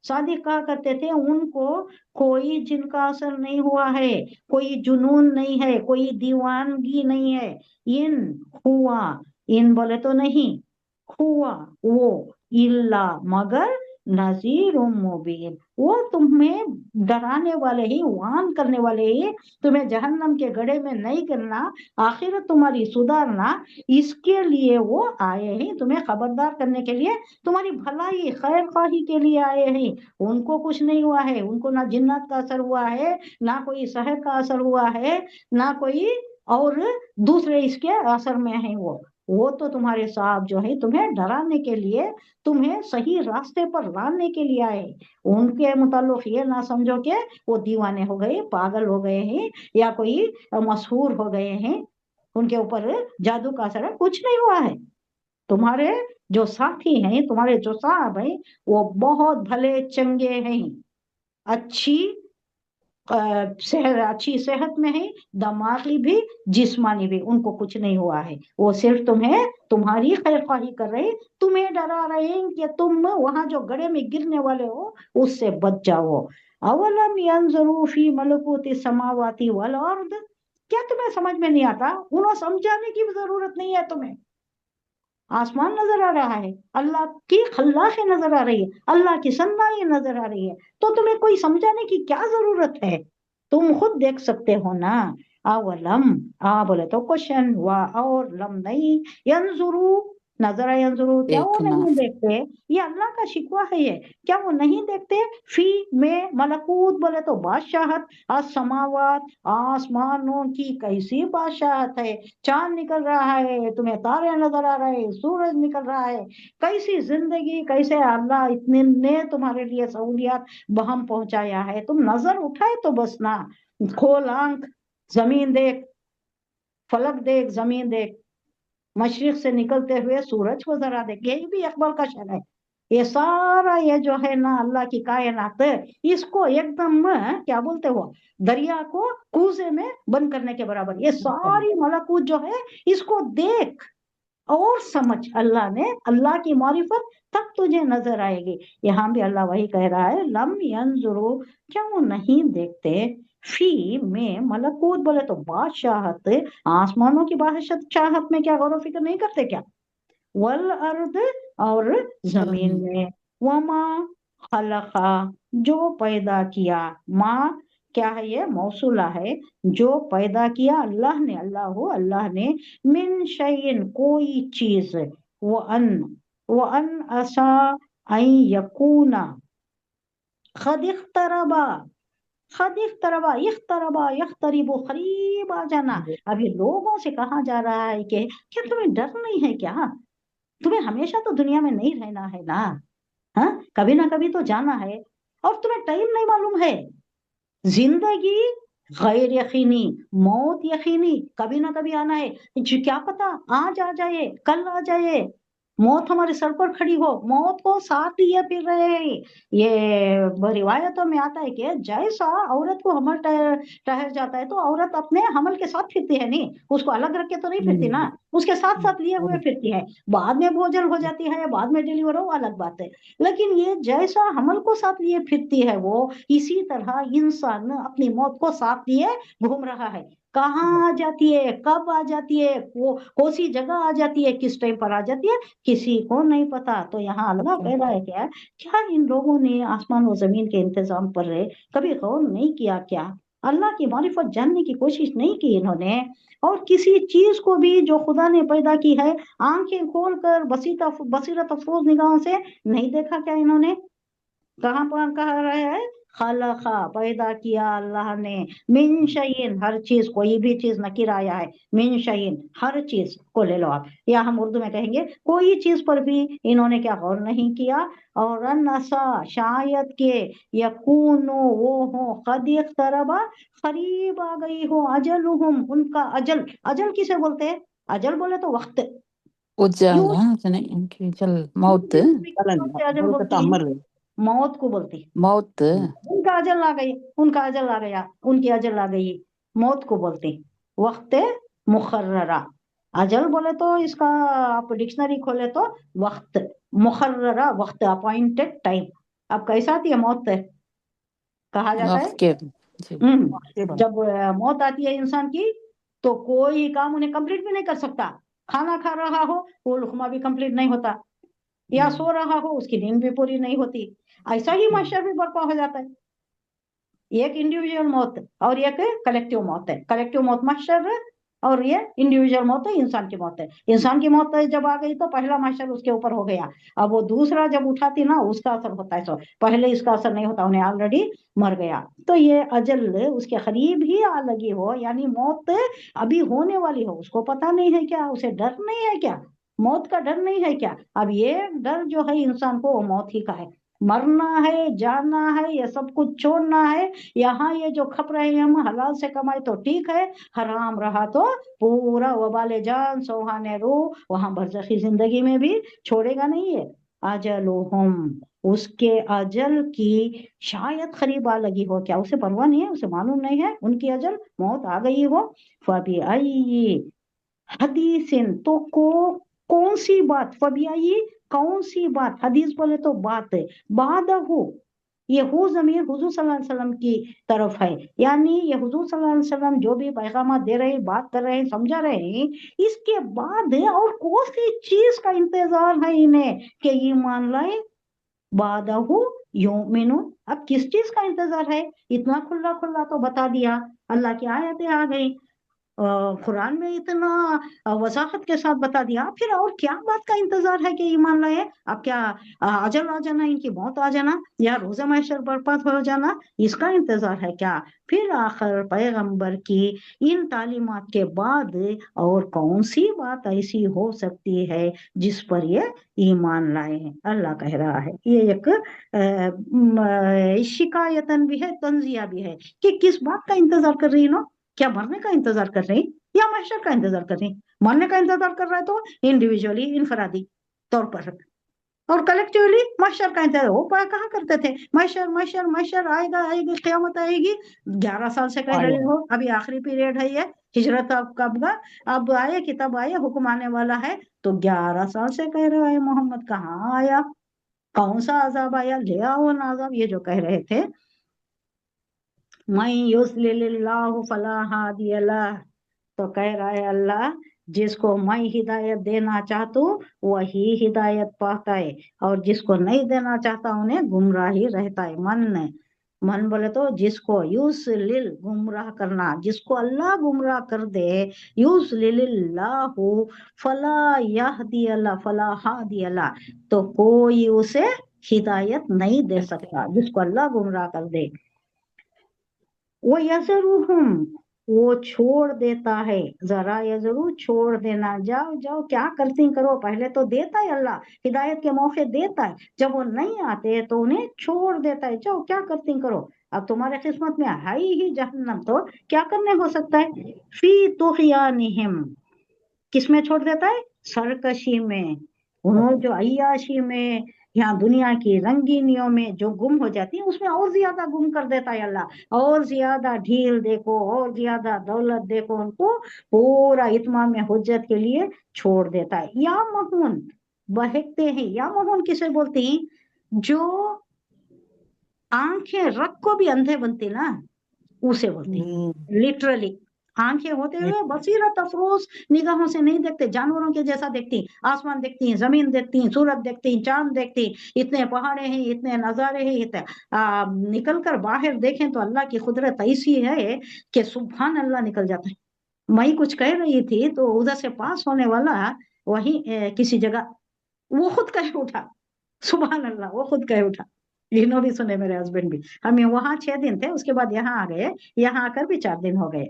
सादिक कहा करते थे, उनको कोई जिनका असर नहीं हुआ है, कोई जुनून नहीं है, कोई दीवानगी नहीं है, इन हुआ, इन बोले तो नहीं, हुआ वो, इल्ला मगर नज़ीर मुबीन, वो तुम्हें डराने वाले ही, वार्न करने वाले ही, तुम्हें जहन्नम के गड्ढे में नहीं करना, आखिरत तुम्हारी सुधारना, इसके लिए वो आए हैं, तुम्हें खबरदार करने के लिए, तुम्हारी भलाई खैर ख्वाही के लिए आए हैं। उनको कुछ नहीं हुआ है, उनको ना जिन्नत का असर हुआ है, ना कोई शहर का असर हुआ है, ना कोई और दूसरे इसके असर में है। वो तो तुम्हारे साथ जो है तुम्हें डराने के लिए, तुम्हें सही रास्ते पर लाने के लिए आए। उनके मुताल्लिक ये ना समझो कि वो दीवाने हो गए, पागल हो गए हैं, या कोई मशहूर हो गए हैं, उनके ऊपर जादू का असर है, कुछ नहीं हुआ है। तुम्हारे जो साथी हैं, तुम्हारे जो साहब हैं, वो बहुत भले चंगे हैं, अच्छी अच्छी सेहत में है, दिमागी भी जिस्मानी भी, उनको कुछ नहीं हुआ है। वो सिर्फ तुम्हें तुम्हारी खैर ख्वाही कर रहे, तुम्हें डरा रहे हैं कि तुम वहां जो गड्ढे में गिरने वाले हो उससे बच जाओ। अवलम यंजुरू फी मलकूति समावाति वल अर्द, क्या तुम्हें समझ में नहीं आता? उन्हें समझाने की जरूरत नहीं है तुम्हें। आसमान नजर आ रहा है, अल्लाह की खल्लाक़ें नजर आ रही है, अल्लाह की सन्नाई नजर आ रही है, तो तुम्हें कोई समझाने की क्या जरूरत है? तुम खुद देख सकते हो ना। अवलम, आ बोले तो क्वेश्चन, वा और लम नहीं, यंजुरू नजर, यंजुरू क्या वो देखना। नहीं देखते? ये अल्लाह का शिकवा है ये, क्या वो नहीं देखते? फी में मलकूत बोले तो बादशाहत, असमावात आसमानों की कैसी बादशाहत है, चांद निकल रहा है, तुम्हें तारे नजर आ रहे हैं, सूरज निकल रहा है, कैसी जिंदगी, कैसे अल्लाह इतने ने तुम्हारे लिए सहूलियात बहम पहुंचाया है। तुम नजर उठाए तो बस ना, खोल आंख, जमीन देख, फलक देख, जमीन देख, मशरिक से निकलते हुए सूरज को जरा देख, यही भी अकबर का शन है। ये सारा ये जो है ना अल्लाह की कायनात, इसको एकदम क्या बोलते हो, दरिया को कूजे में बंद करने के बराबर, ये सारी मलकूत जो है इसको देख और समझ। अल्लाह ने, अल्लाह की मारिफत तब तुझे नजर आएगी। यहाँ भी अल्लाह वही कह रहा है, लम यंजुरू, क्या वो नहीं देखते? फी में मलकूत बोले तो बादशाहत, आसमानों की बादशाहत में क्या गौर फिक्र नहीं करते क्या? वल अर्द, और जमीन में, वमा खलका, जो पैदा किया, माँ क्या है, ये मौसूला है, जो पैदा किया अल्लाह ने, अल्लाह ने, मिन शैइन कोई चीज, वो अन असा अन यकूना खद इख्तरबा, खद इख्तरबा, इख्तरबा यख्तरिबु, करीब आ जाना। अभी लोगों से कहा जा रहा है कि क्या तुम्हें डर नहीं है क्या? तुम्हें हमेशा तो दुनिया में नहीं रहना है ना, हाँ, कभी ना कभी तो जाना है, और तुम्हें टाइम नहीं मालूम है। जिंदगी गैर यकीनी, मौत यकीनी, कभी ना कभी आना है, क्या पता आज आ जाए, कल आ जाए, मौत हमारे सर पर खड़ी हो, मौत को साथ लिए फिर रहे हैं। ये रिवायतों में आता है कि जैसा औरत को हमल ठहर जाता है तो औरत अपने हमल के साथ फिरती है, नहीं उसको अलग रख के तो नहीं फिरती ना, उसके साथ साथ लिए हुए फिरती है। बाद में भोजन हो जाती है, बाद में डिलीवर हो, अलग बात है, लेकिन ये जैसा हमल को साथ लिए फिरती है, वो इसी तरह इंसान अपनी मौत को साथ लिए घूम रहा है। कहाँ आ जाती है, कब आ जाती है, वो कौन सी जगह आ जाती है, किस टाइम पर आ जाती है, किसी को नहीं पता। तो यहाँ अल्लाह कह रहा है क्या इन लोगों ने आसमान और जमीन के इंतजाम पर कभी गौर नहीं किया क्या? अल्लाह की मारिफत जानने की कोशिश नहीं की इन्होंने? और किसी चीज को भी जो खुदा ने पैदा की है, आंखें खोलकर बसीरत अफरोज निगाहों से नहीं देखा क्या इन्होंने? कहाँ पर कहा रहा है, खलका पैदा किया अल्लाह ने, मिन शयइन हर चीज, कोई भी चीज नकीर आया है, मिन शयइन हर चीज को ले लो आप, या हम उर्दू में कहेंगे कोई चीज पर भी इन्होंने क्या गौर नहीं किया। और अनसा शायद के, यकूनो वो हो, कद इक़्तरबा करीब आ गई हो, अजलुहुम उनका अजल, अजल किसे बोलते हैं? अजल बोले तो वक्त, उज्जल, यूं हाँ जने इनकी जल मौत, अजल बोलती है, मौत को बोलती, मौत। उनका अजल आ गई, उनका अजल आ गया, उनकी अजल आ गई, मौत को बोलते वक्त मुखर्ररा। अजल बोले तो इसका आप डिक्शनरी खोले तो वक्त, मुखर्ररा वक्त, अपॉइंटेड टाइम। अब कैसा आती है मौत, कहा जाता है वक्त के जी। जब मौत आती है इंसान की तो कोई काम उन्हें कंप्लीट भी नहीं कर सकता। खाना खा रहा हो वो लुकमा भी कंप्लीट नहीं होता, या सो रहा हो, उसकी नींद भी पूरी नहीं होती, ऐसा ही महशर भी बर्पा हो जाता है। एक इंडिविजुअल मौत और एक कलेक्टिव मौत है। कलेक्टिव मौत महशर है और ये इंडिविजुअल मौत है, इंसान की मौत है। इंसान की मौत जब आ गई तो पहला महशर उसके ऊपर हो गया। अब वो दूसरा जब उठाती ना, उसका असर होता है। सो पहले इसका असर नहीं होता, उन्हें ऑलरेडी मर गया। तो ये अजल उसके करीब ही आ लगी हो, यानी मौत अभी होने वाली हो, उसको पता नहीं है क्या, उसे डर नहीं है क्या, मौत का डर नहीं है क्या? अब ये डर जो है इंसान को, वो मौत ही का है। मरना है, जाना है, ये सब कुछ छोड़ना है। यहाँ ये जो खप रहे हैं हम, हलाल से कमाए तो ठीक है, हराम रहा तो पूरा वबाले जान सोहाने रूह, वहां बरज़खी जिंदगी में भी छोड़ेगा नहीं है। अजलुहुम, उसके अजल की शायद करीब आ लगी हो, क्या उसे परवाह नहीं है, उसे मालूम नहीं है उनकी अजल मौत आ गई हो। फबी आई हदीसिन, तो कौन सी बात, फबियाई कौन सी बात, हदीस बोले तो बात है, बादहु, ये हु जमीर हुजूर सल्लल्लाहु अलैहि वसल्लम की तरफ है, यानी ये हुजूर सल्लल्लाहु अलैहि वसल्लम जो भी पैगाम दे रहे हैं, बात कर रहे हैं, समझा रहे हैं, इसके बाद है और कौन सी चीज का इंतजार है इन्हें कि ईमान लाए। बादहु युमिनुन, अब किस चीज का इंतजार है? इतना खुला खुला तो बता दिया, अल्लाह की आयतें आ गई, कुरान में इतना वजाहत के साथ बता दिया, फिर और क्या बात का इंतजार है कि ईमान लाए? अब क्या अजल आ जाना, इनकी मौत आ जाना, या रोजा महशर बर्बाद हो जाना, इसका इंतजार है क्या? फिर आखिर पैगंबर की इन तालीमात के बाद और कौन सी बात ऐसी हो सकती है जिस पर ये ईमान लाए हैं? अल्लाह कह रहा है, ये एक शिकायतन भी है, तंजिया भी है कि किस बात का इंतजार कर रही हो। क्या मरने का इंतजार कर रही या महशर का इंतजार कर रही? मरने का इंतजार कर रहा है तो इंडिविजुअली, इनफरादी तौर पर, और कलेक्टिवली महशर का इंतजार वो कहाँ करते थे? महशर महशर महशर आएगा, आएगी क़यामत आएगी। 11 साल से कह रहे हो, अभी आखिरी पीरियड है ये, हिजरत अब कब का, अब आए कि तब आए, हुक्म आने वाला है। तो 11 साल से कह रहे हैं मोहम्मद, कहाँ आया, कौन सा अजाब आया, ले आओ ना अजाब, ये जो कह रहे थे। मैं युज़्लिलिल्लाहु फला हादिय लह, तो कह रहा है अल्लाह, जिसको मैं हिदायत देना चाहता हूँ वही हिदायत पाता है, और जिसको नहीं देना चाहता उन्हें गुमराही रहता है। मन बोले तो जिसको युज़लिल, गुमराह करना, जिसको अल्लाह गुमराह कर दे, युज़लिलिल्लाहु फला यहदी अल्लाह फला हादी अल्लाह, तो कोई उसे हिदायत नहीं दे सकता, जिसको अल्लाह गुमराह कर दे। वो यज़रुहुम, वो छोड़ देता है, जरा यज़रु छोड़ देना, जाओ जाओ क्या करती करो, पहले तो देता है अल्लाह, हिदायत के मौके देता है, जब वो नहीं आते तो उन्हें छोड़ देता है, जाओ क्या करती करो, अब तुम्हारे किस्मत में है ही जहन्नम, तो क्या करने हो सकता है। फी तुग़यानिहिम, किसमें छोड़ देता है? सरकशी में, उन्होंने जो अय्याशी में, यहाँ दुनिया की रंगीनियों में जो गुम हो जाती है, उसमें और ज्यादा गुम कर देता है अल्लाह, और ज्यादा ढील देखो, और ज्यादा दौलत देखो, उनको पूरा इत्माम में हुज्जत के लिए छोड़ देता है। या महून, बहकते हैं, या महून किसे बोलते हैं? जो आंखें रख को भी अंधे बनते ना, उसे बोलते हैं। लिटरली आंखें होते हुए बसीरत अफरोज निगाहों से नहीं देखते, जानवरों के जैसा देखती, आसमान देखती, जमीन देखती, सूरज देखती, चांद देखती, इतने पहाड़े हैं, इतने नजारे हैं, इतने निकल कर बाहर देखें तो अल्लाह की कुदरत ऐसी है कि सुभान अल्लाह निकल जाता है। मैं कुछ कह रही थी तो उधर से पास होने वाला वही किसी जगह वो खुद कह उठा, सुभान अल्लाह, वो खुद कह उठा। इन्हों भी सुने, मेरे हस्बैंड भी। हम वहां 6 दिन थे, उसके बाद यहाँ आ गए, यहाँ आकर भी 4 दिन हो गए।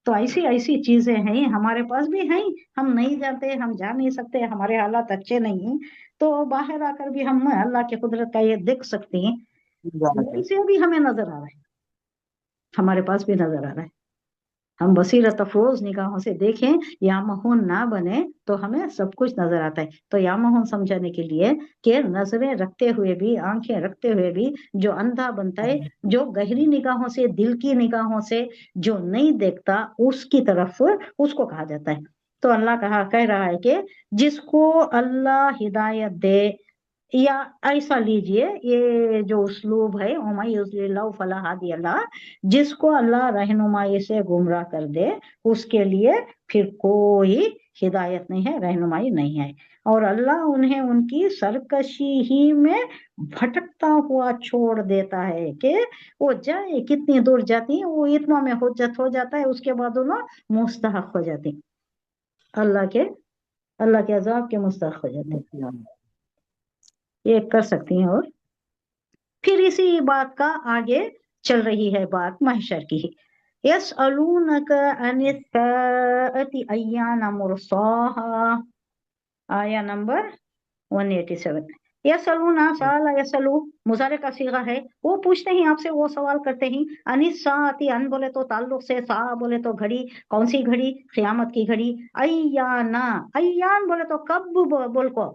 तो ऐसी ऐसी चीजें हैं हमारे पास भी हैं, हम नहीं जानते, हम जा नहीं सकते, हमारे हालात अच्छे नहीं हैं, तो बाहर आकर भी हम अल्लाह की कुदरत का ये देख सकते हैं। इसे भी हमें नजर आ रहा है, हमारे पास भी नजर आ रहा है। हम बसीरत अफरोज निगाहों से देखें, या महून ना बने, तो हमें सब कुछ नजर आता है। तो या महून समझाने के लिए कि नजरें रखते हुए भी, आंखें रखते हुए भी जो अंधा बनता है, जो गहरी निगाहों से, दिल की निगाहों से जो नहीं देखता, उसकी तरफ उसको कहा जाता है। तो अल्लाह कह रहा है कि जिसको अल्लाह हिदायत दे, या ऐसा लीजिए, ये जो उसलूब है, फला हादी अल्लाह, जिसको अल्लाह रहनुमाई से गुमराह कर दे, उसके लिए फिर कोई हिदायत नहीं है, रहनुमाई नहीं है। और अल्लाह उन्हें उनकी सरकशी ही में भटकता हुआ छोड़ देता है कि वो जाए कितनी दूर जाती है, वो इत्मा में हुज्जत हो जाता है, उसके बाद वो मुस्तहक हो जाती, अल्लाह के अजाब के मुस्तहक हो जाते। ये कर सकती हैं। और फिर इसी बात का आगे चल रही है बात महशर की। यसअलूनका अनिस्साअति अय्याना मुरसाहा, आया नंबर 187। यसअलूना साला यसअलू मुजारे का सीगा है, वो पूछते हैं आपसे, वो सवाल करते हैं। अनिस्साअति, अन बोले तो ताल्लुक से, सा बोले तो घड़ी, कौन सी घड़ी? क़यामत की घड़ी। अय्याना, अय्यान बोले तो कब बोल को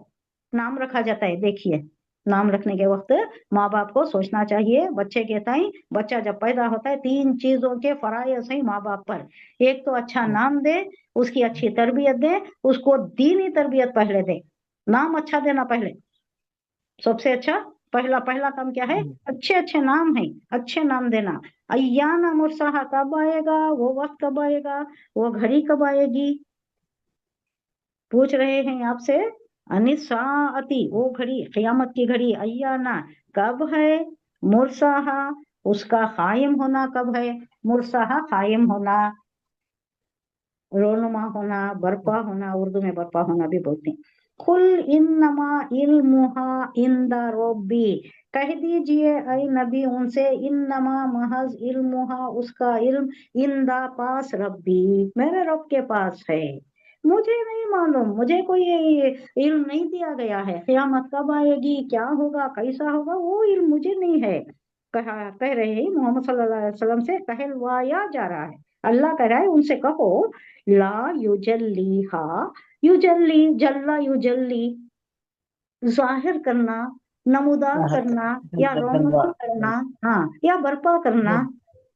नाम रखा जाता है। देखिए, नाम रखने के वक्त माँ बाप को सोचना चाहिए। बच्चे कहता है, बच्चा जब पैदा होता है 3 चीजों के फराइज़ हैं माँ बाप पर। एक तो अच्छा नाम दे, उसकी अच्छी तरबियत दे, उसको दीनी तरबियत पहले दे, नाम अच्छा देना पहले, सबसे अच्छा पहला काम क्या है? अच्छे अच्छे नाम है, अच्छे नाम देना। अय्याना मुरसाहा, कब आएगा वो वक्त, कब आएगा वो घड़ी, कब आएगी? पूछ रहे हैं आपसे। अनिस्साअति, वो घड़ी, क़यामत की घड़ी। अय्याना, कब है? मुरसाहा, उसका कायम होना कब है? मुरसाहा, कायम होना, रोनुमा होना, बर्पा होना, उर्दू में बर्पा होना भी बोलते हैं। कुल इन्नमा इल्मुहा इंदा रब्बी, कह दीजिए ऐ नबी उनसे, इन्नमा महज इल्मुहा, उसका इल्म, इंदा पास, रब्बी मेरे रब के पास है, मुझे नहीं मालूम, मुझे कोई इल्म नहीं दिया गया है। क़यामत कब आएगी, क्या होगा, कैसा होगा, वो इल्म मुझे नहीं है। कह रहे हैं मोहम्मद सल्लल्लाहु अलैहि वसल्लम से कहलवाया जा रहा है, अल्लाह कह रहा है उनसे कहो, ला युजल्लीहा, युजल्ली, जल्ला युजल्ली, जाहिर करना, नमूदार करना, या रौनुमा करना, हाँ, या बर्पा करना।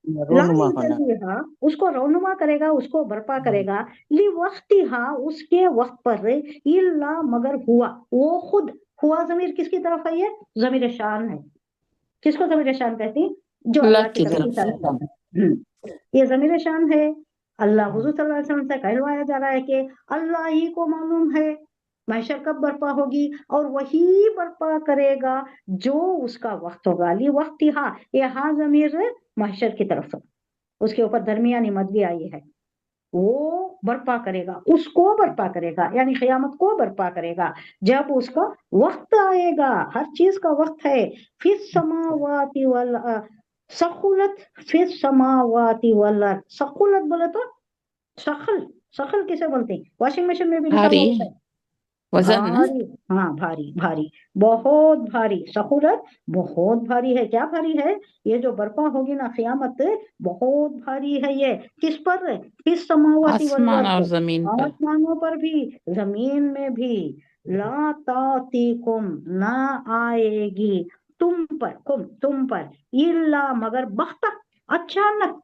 ला रोनुमा होना, युजल्लीहा, उसको रौनुमा करेगा, उसको बर्पा करेगा। ली वक्तिहा, उसके वक्त पर। इल्ला, मगर हुआ, वो खुद। हुआ जमीर किसकी तरफ है? ये जमीर शान है। किसको जमीर शान कहती है? जो अल्लाह अल्लाह की की तरफ तरफ इशारा करता है। ये जमीर शान है। अल्लाह हुजूर सल्लल्लाहु अलैहि वसल्लम से कहलवाया जा रहा है कि अल्लाह ही को मालूम है महशर कब बर्पा होगी, और वही बर्पा करेगा जो उसका वक्त होगा। ली वक्त, हाँ, ये हाँ जमीर महशर की तरफ, उसके ऊपर दरमियानी मद भी आई है। वो बर्पा करेगा, उसको बर्पा करेगा, यानी क़यामत को बर्पा करेगा जब उसका वक्त आएगा। हर चीज का वक्त है। फिस समावाति वल सखुलत, फिस समावाति वल अर्द। सखुलत बोले तो सखल, सखल किसे बोलते हैं? वॉशिंग मशीन में भी लिखा हुआ भारी, होता है वजन ना, भारी, हाँ भारी, भारी, बहुत भारी। सखुलत बहुत भारी है। क्या भारी है? ये जो बर्पा होगी ना क़यामत, बहुत भारी है। ये किस पर? किस समावाती वल आसमान और अर्द, जमीन पर। आसमानों पर भी, जमीन में भी। ला तातीकुम, ना आएगी तुम पर, तुम पर, इल्ला, मगर बख्तक, अचानक।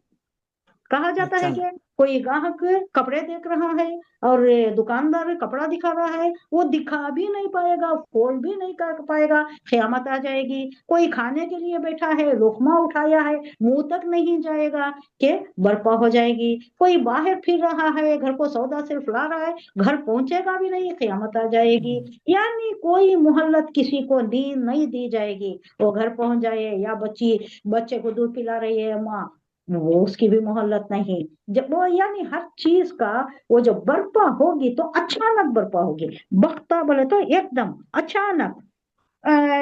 कहा जाता है कि कोई ग्राहक कपड़े देख रहा है और दुकानदार कपड़ा दिखा रहा है, वो दिखा भी नहीं पाएगा, खोल भी नहीं कर पाएगा, क़यामत आ जाएगी। कोई खाने के लिए बैठा है, लुक़मा उठाया है, मुंह तक नहीं जाएगा कि बर्पा हो जाएगी। कोई बाहर फिर रहा है, घर को सौदा सिर्फ ला रहा है, घर पहुंचेगा भी नहीं, क़यामत आ जाएगी। यानी कोई मोहल्लत किसी को नहीं दी जाएगी, वो घर पहुंच जाए, या बच्चे को दूध पिला रही है माँ, वो उसकी भी मोहल्लत नहीं। जब वो, यानी हर चीज का वो जो बर्पा होगी तो अचानक बर्पा होगी। बख्ता बोले तो एकदम अचानक।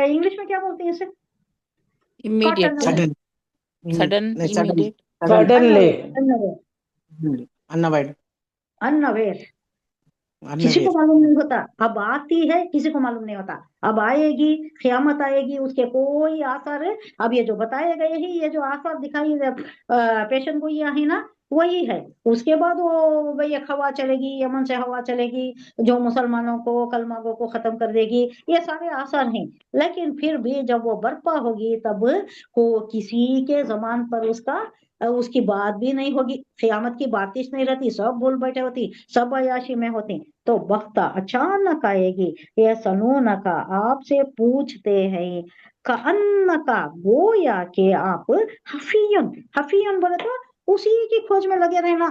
इंग्लिश में क्या बोलते हैं इसे? Immediate, cotton, sudden, immediate, suddenly, unaware, unaware, किसी को मालूम नहीं होता। अब आती है, किसी को मालूम नहीं होता। अब आएगी, क़यामत आएगी, उसके कोई आसार है। अब ये जो बताए गए हैं, ये जो आसार दिखाई पेशन गोइयां है ना, वही है। उसके बाद वो भाई एक हवा चलेगी, यमन से हवा चलेगी जो मुसलमानों को, कलमागों को खत्म कर देगी। ये सारे आसार हैं। लेकिन फिर भी जब वो बर्पा होगी, तब को किसी के जमान पर उसकी बात भी नहीं होगी। क़यामत की बातिश नहीं रहती, सब भूल बैठे होती, सब अयाशी में होती। तो बख्ता, अचानक आएगी। ये सनून का, आपसे पूछते हैं, का अन्न का, गोया के आप, हफीयन, हफीयन बोले तो उसी की खोज में लगे रहना।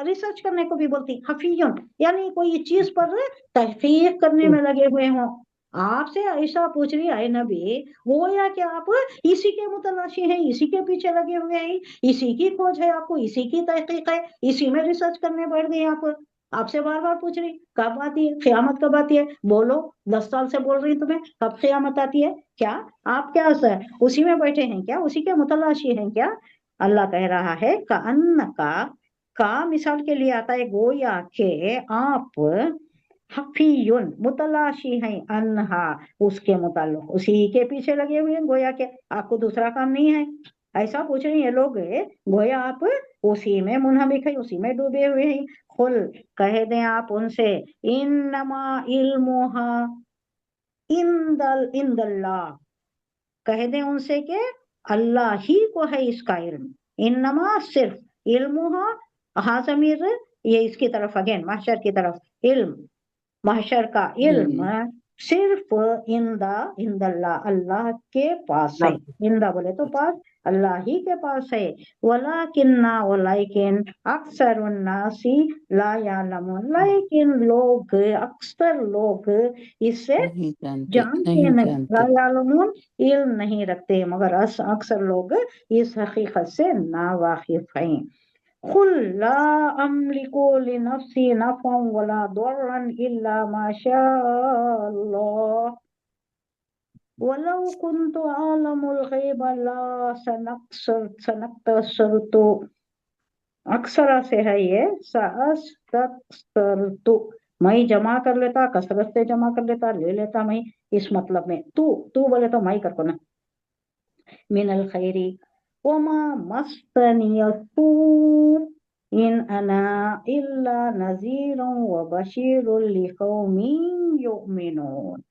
रिसर्च करने को भी बोलती, हफीजुन यानी कोई चीज पर तहकीक करने में लगे हुए हों। आपसे ऐसा पूछ रही है नबी, वो या कि आप इसी के मुतलाशी हैं, इसी के पीछे लगे हुए हैं, इसी की खोज है आपको, इसी की तहकीक है, इसी में रिसर्च करने बैठ गए आप। आपसे बार बार पूछ रही कब आती है क़यामत, कब आती है, बोलो 10 साल से बोल रही तुम्हें कब क़यामत आती है। क्या आप क्या उसी में बैठे हैं क्या, उसी के मुतलाशी हैं क्या। अल्लाह कह रहा है का मिसाल के लिए आता है, गोया के आप हफीयुन मुतलाशी हैं, अन्हा उसके मुताल्लिक, उसी के पीछे लगे हुए हैं, गोया के आपको दूसरा काम नहीं है। ऐसा पूछ रहे हैं ये लोग, गोया आप उसी में मुनहमिक है, उसी में डूबे हुए हैं। खुल कह दें आप उनसे, इन्नमा इल्मुहा इंदल्लाह, कह दें उनसे कि अल्लाह ही को है इसका इल्म। इन्नमा सिर्फ, इल्मुहा हाजमीर ये इसकी तरफ अगेन महशर की तरफ, इल्म महशर का इल्म सिर्फ इंदल्लाह अल्लाह के पास है। इंदा बोले तो पास, अल्लाह ही के पास है। वलाकिन अक्सर उन्नासी ला यालमून, लेकिन लोग अक्सर लोग इससे जानते नहीं, ला यालमून इल्म नहीं रखते, मगर अक्सर लोग इस हकीकत से नावाकिफ हैं। कुल ला अमलिकु लिनफ्सी नफ़अन वला दर्रन इल्ला माशा अल्लाह वलौ कुन्तु आलमुल गैब ला सनक्तसरतु, अक्सरा से है ये, सअस्तक्सरतु मैं जमा कर लेता, कसरत से जमा कर लेता, ले लेता मैं इस मतलब में। तू बोले तो मैं कर को ना, मिनल खैरी वमा मस्तनियसू इन अना इल्ला नज़ीरुन व बशीरुन लिकौमिन युमिनून।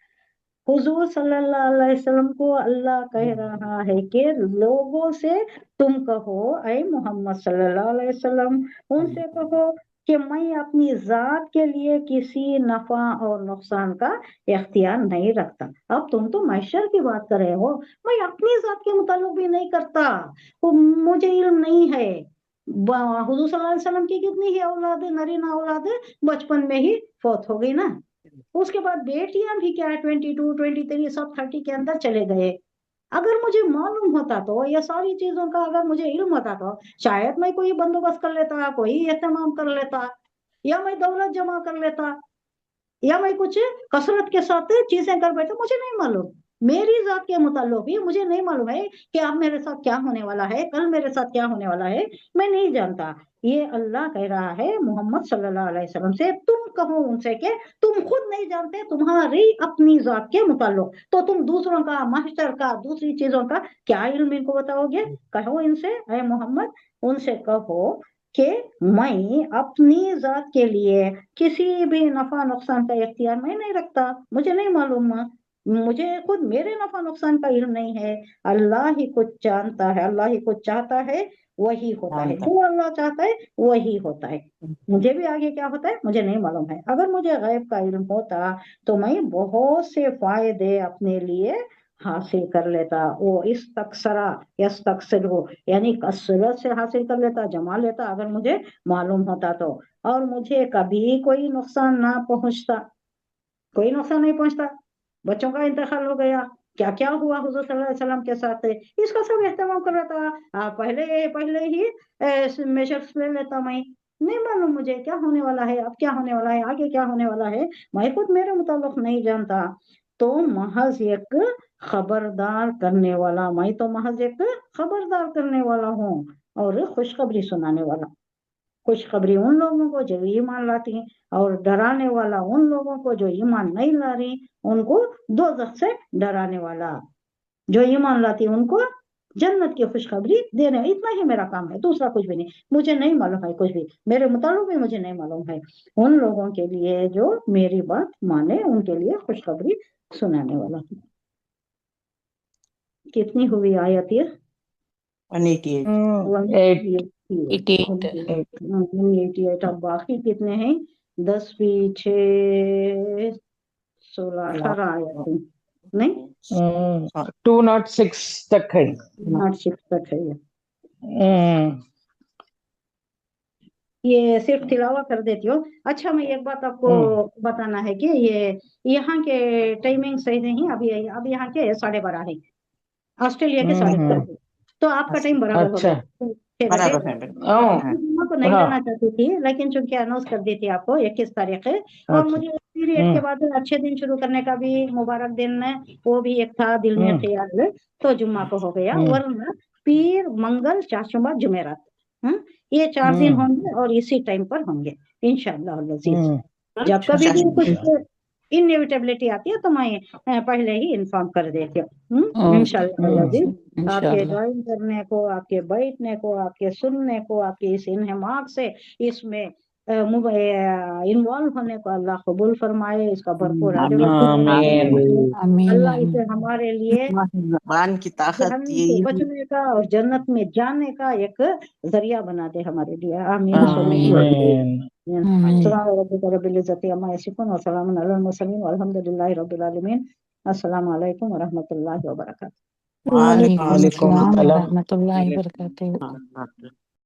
हुजूर सल्लल्लाहु अलैहि वसल्लम को अल्लाह कह रहा है कि लोगों से तुम कहो, ऐ मोहम्मद सल्लल्लाहु अलैहि वसल्लम उनसे कहो कि मैं अपनी जात के लिए किसी नफा और नुकसान का इख्तियार नहीं रखता। अब तुम तो महशर की बात कर रहे हो, मैं अपनी जात के मुताल्लिक भी नहीं करता, मुझे इल्म नहीं है। हुजूर सल्लल्लाहु अलैहि वसल्लम की कितनी ही औलाद, नरीना औलाद बचपन में ही फौत हो गई ना, उसके बाद बेटियां भी क्या 22, 23 सब 30 के अंदर चले गए। अगर मुझे मालूम होता तो ये सारी चीजों का, अगर मुझे इल्म होता तो शायद मैं कोई बंदोबस्त कर लेता, कोई एहतमाम कर लेता, या मैं दौलत जमा कर लेता, या मैं कुछ कसरत के साथ चीजें कर बैठा। मुझे नहीं मालूम, मेरी जात के मुताल्लिक भी मुझे नहीं मालूम है कि अब मेरे साथ क्या होने वाला है, कल मेरे साथ क्या होने वाला है, मैं नहीं जानता। ये अल्लाह कह रहा है मोहम्मद सल्लल्लाहु अलैहि वसल्लम से, तुम कहो उनसे कि तुम खुद नहीं जानते तुम्हारी अपनी जात के मुताल्लिक, तो तुम दूसरों का, महशर का, दूसरी चीजों का क्या इल्म इनको बताओगे। कहो इनसे, ऐ मोहम्मद उनसे कहो कि मैं अपनी जात के लिए किसी भी नफा नुकसान का इख्तियार मैं नहीं रखता, मुझे नहीं मालूम, मुझे खुद मेरे नफा नुकसान का इल्म नहीं है। अल्लाह ही कुछ जानता है, अल्लाह ही कुछ चाहता है वही होता है, जो अल्लाह चाहता है वही होता है। मुझे भी आगे क्या होता है मुझे नहीं मालूम है। अगर मुझे गैब का इल्म होता तो मैं बहुत से फायदे अपने लिए हासिल कर लेता। वो इस तकसरा यस्तकसिर हो यानी कसरत से हासिल कर लेता, जमा लेता, अगर मुझे मालूम होता तो, और मुझे कभी कोई नुकसान ना पहुंचता, कोई नुकसान नहीं पहुंचता। बच्चों का इंतकाल हो गया, क्या क्या हुआ हुजूर सल्लल्लाहु अलैहि वसल्लम के साथ, इसका सब इस्तेमाल कर रहा था। पहले ही मेजर्स ले लेता मैं, नहीं मालूम मुझे क्या होने वाला है, अब क्या होने वाला है, आगे क्या होने वाला है, मैं खुद मेरे मुताबिक नहीं जानता। तो महज एक खबरदार करने वाला, मैं तो महज एक खबरदार करने वाला हूँ और खुशखबरी सुनाने वाला। खुशखबरी उन लोगों को जो ईमान लाती हैं, और डराने वाला उन लोगों को जो ईमान नहीं ला रही, उनको दोज़ख से डराने वाला। जो ईमान लाती है उनको जन्नत की खुशखबरी देने, इतना ही मेरा काम है, दूसरा कुछ भी नहीं। मुझे नहीं मालूम है कुछ भी, मेरे मुताल्लिक भी मुझे नहीं मालूम है। उन लोगों के लिए जो मेरी बात माने, उनके लिए खुशखबरी सुनाने वाला। कितनी हुई आयत ये? 188 188। अब बाकी कितने हैं? 10 भी 6 16 18 आयत नहीं, 206 तक है। 8 तक है ये। ये सिर्फ तिलावा कर देती हो। अच्छा, मैं एक बात आपको बताना है कि ये यहाँ के टाइमिंग सही नहीं, अभी यहाँ के 12:30 है, ऑस्ट्रेलिया के 11:30 है, तो आपका टाइम बराबर हो अच्छा गया। ठीक है, बराबर है हाँ जुम्मा को नहीं हाँ लेना चाहती थी, लेकिन चूंकि अनाउंस कर दी थी आपको 21 तारीख है, और अच्छा मुझे पीरियड के बाद अच्छे दिन शुरू करने का भी मुबारक दिन है, वो भी एक था दिल में ख्याल, तो जुम्मा को हो गया। वरना पीर, मंगल, चाशुमा, जुमेरात, ये 4 दिन होंगे और इसी टाइम पर होंगे इंशाअल्लाह अज़ीज़। जब कभी भी कुछ इनएविटेबिलिटी आती है तो मैं पहले ही इन्फॉर्म कर देती हूँ इंशाअल्लाह अज़ीज़। आपके इंशाल्लाह। ज्वाइन करने को, आपके बैठने को, आपके सुनने को, आपके इस इन्हमाक से इसमें इन्वॉल्व होने को अल्लाह कबूल फरमाए, इसका भरपूर अजर आमीन आमीन अल्लाह आमीन। इसे हमारे लिए जबान की ताकत जहन्नम से यही बचने का और जन्नत में जाने का एक जरिया बना दे हमारे लिए। आमीन आमीन आमीन आमीन। सुभान रब्बिका रब्बिल इज्जति अम्मा यसिफून व सलामुन अलल मुरसलीन वल्हम्दुलिल्लाहि रब्बिल आलमीन। अस्सलामु अलैकुम व रहमतुल्लाहि व बरकातुहू। वालेकुम वालेकुम अस्सलाम व सलाम रहमतुल्लाहि व बरकातहू। हाँ, हाँ।